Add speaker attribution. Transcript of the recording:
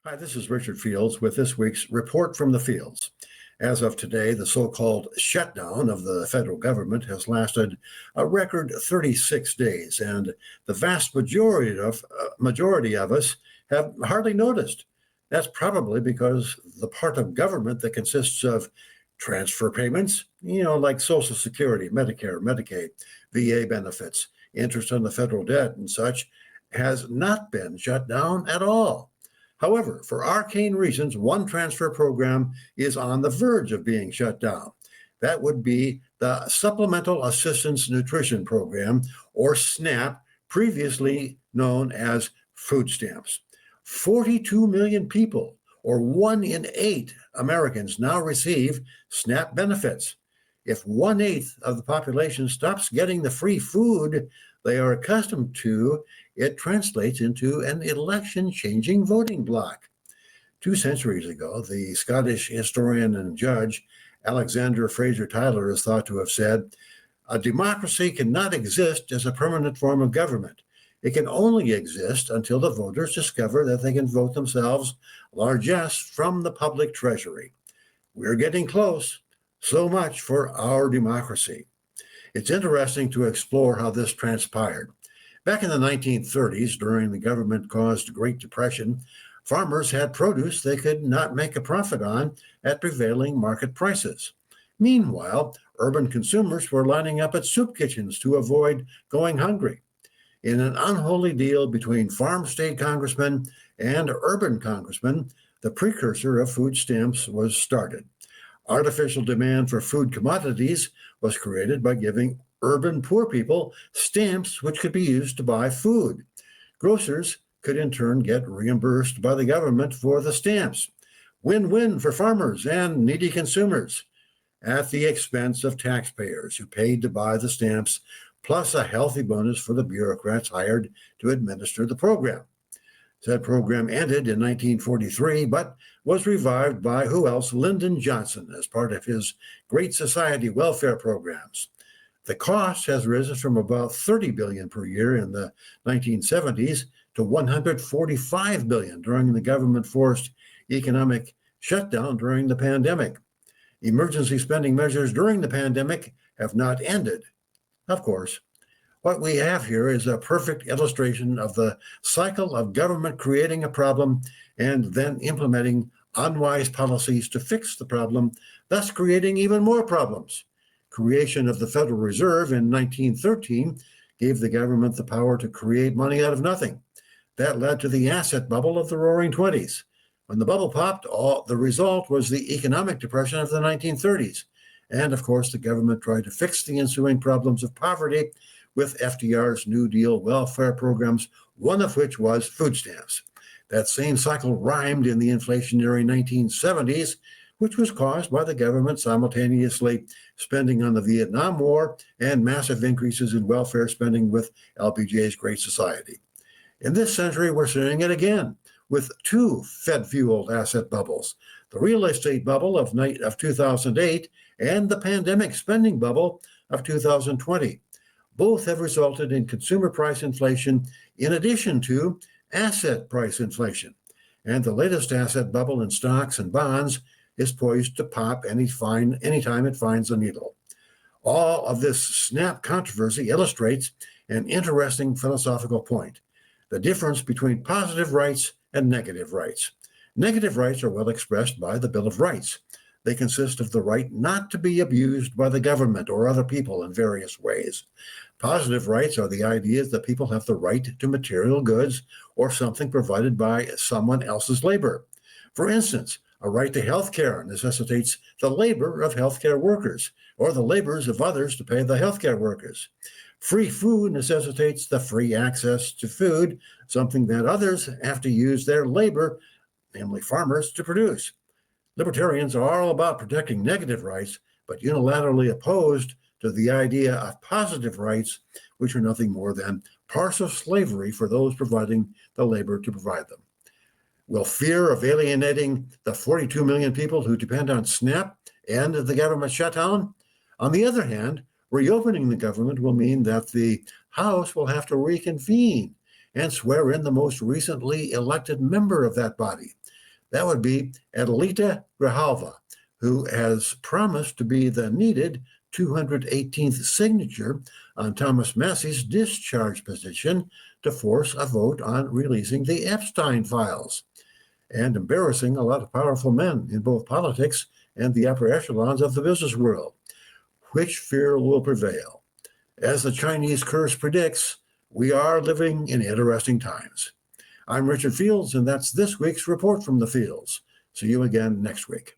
Speaker 1: Hi, this is Richard Fields with this week's Report from the Fields. As of today, the so-called shutdown of the federal government has lasted a record 36 days, and the vast majority of us have hardly noticed. That's probably because the part of government that consists of transfer payments, like Social Security, Medicare, Medicaid, VA benefits, interest on the federal debt, and such, has not been shut down at all. However, for arcane reasons, one transfer program is on the verge of being shut down. That would be the Supplemental Assistance Nutrition Program, or SNAP, previously known as food stamps. 42 million people, or 1 in 8 Americans, now receive SNAP benefits. If 1/8 of the population stops getting the free food they are accustomed to, it translates into an election-changing voting bloc. 2 centuries ago, the Scottish historian and judge Alexander Fraser Tytler is thought to have said, "A democracy cannot exist as a permanent form of government. It can only exist until the voters discover that they can vote themselves largesse from the public treasury." We're getting close. So much for our democracy. It's interesting to explore how this transpired. Back in the 1930s, during the government-caused Great Depression, farmers had produce they could not make a profit on at prevailing market prices. Meanwhile, urban consumers were lining up at soup kitchens to avoid going hungry. In an unholy deal between farm state congressmen and urban congressmen, the precursor of food stamps was started. Artificial demand for food commodities was created by giving urban poor people stamps which could be used to buy food. Grocers could in turn get reimbursed by the government for the stamps. Win-win for farmers and needy consumers, at the expense of taxpayers who paid to buy the stamps, plus a healthy bonus for the bureaucrats hired to administer the program. That program ended in 1943, but was revived by who else? Lyndon Johnson, as part of his Great Society welfare programs. The cost has risen from about $30 billion per year in the 1970s to $145 billion during the government-forced economic shutdown during the pandemic. Emergency spending measures during the pandemic have not ended, of course. What we have here is a perfect illustration of the cycle of government creating a problem and then implementing unwise policies to fix the problem, thus creating even more problems. Creation of the Federal Reserve in 1913 gave the government the power to create money out of nothing. That led to the asset bubble of the Roaring Twenties. When the bubble popped, the result was the economic depression of the 1930s. And of course, the government tried to fix the ensuing problems of poverty with FDR's New Deal welfare programs, one of which was food stamps. That same cycle rhymed in the inflationary 1970s, which was caused by the government simultaneously spending on the Vietnam War and massive increases in welfare spending with LBJ's Great Society. In this century, we're seeing it again with two Fed-fueled asset bubbles, the real estate bubble of 2008 and the pandemic spending bubble of 2020. Both have resulted in consumer price inflation in addition to asset price inflation. And the latest asset bubble in stocks and bonds is poised to pop anytime it finds a needle. All of this SNAP controversy illustrates an interesting philosophical point: the difference between positive rights and negative rights. Negative rights are well expressed by the Bill of Rights. They consist of the right not to be abused by the government or other people in various ways. Positive rights are the ideas that people have the right to material goods or something provided by someone else's labor. For instance, a right to health care necessitates the labor of healthcare workers or the labors of others to pay the healthcare workers. Free food necessitates the free access to food, something that others have to use their labor, namely farmers, to produce. Libertarians are all about protecting negative rights, but unilaterally opposed to the idea of positive rights, which are nothing more than partial slavery for those providing the labor to provide them. Will fear of alienating the 42 million people who depend on SNAP end the government shutdown? On the other hand, reopening the government will mean that the House will have to reconvene and swear in the most recently elected member of that body. That would be Adelita Grijalva, who has promised to be the needed 218th signature on Thomas Massey's discharge petition to force a vote on releasing the Epstein files, and embarrassing a lot of powerful men in both politics and the upper echelons of the business world. Which fear will prevail? As the Chinese curse predicts, we are living in interesting times. I'm Richard Fields, and that's this week's Report from the Fields. See you again next week.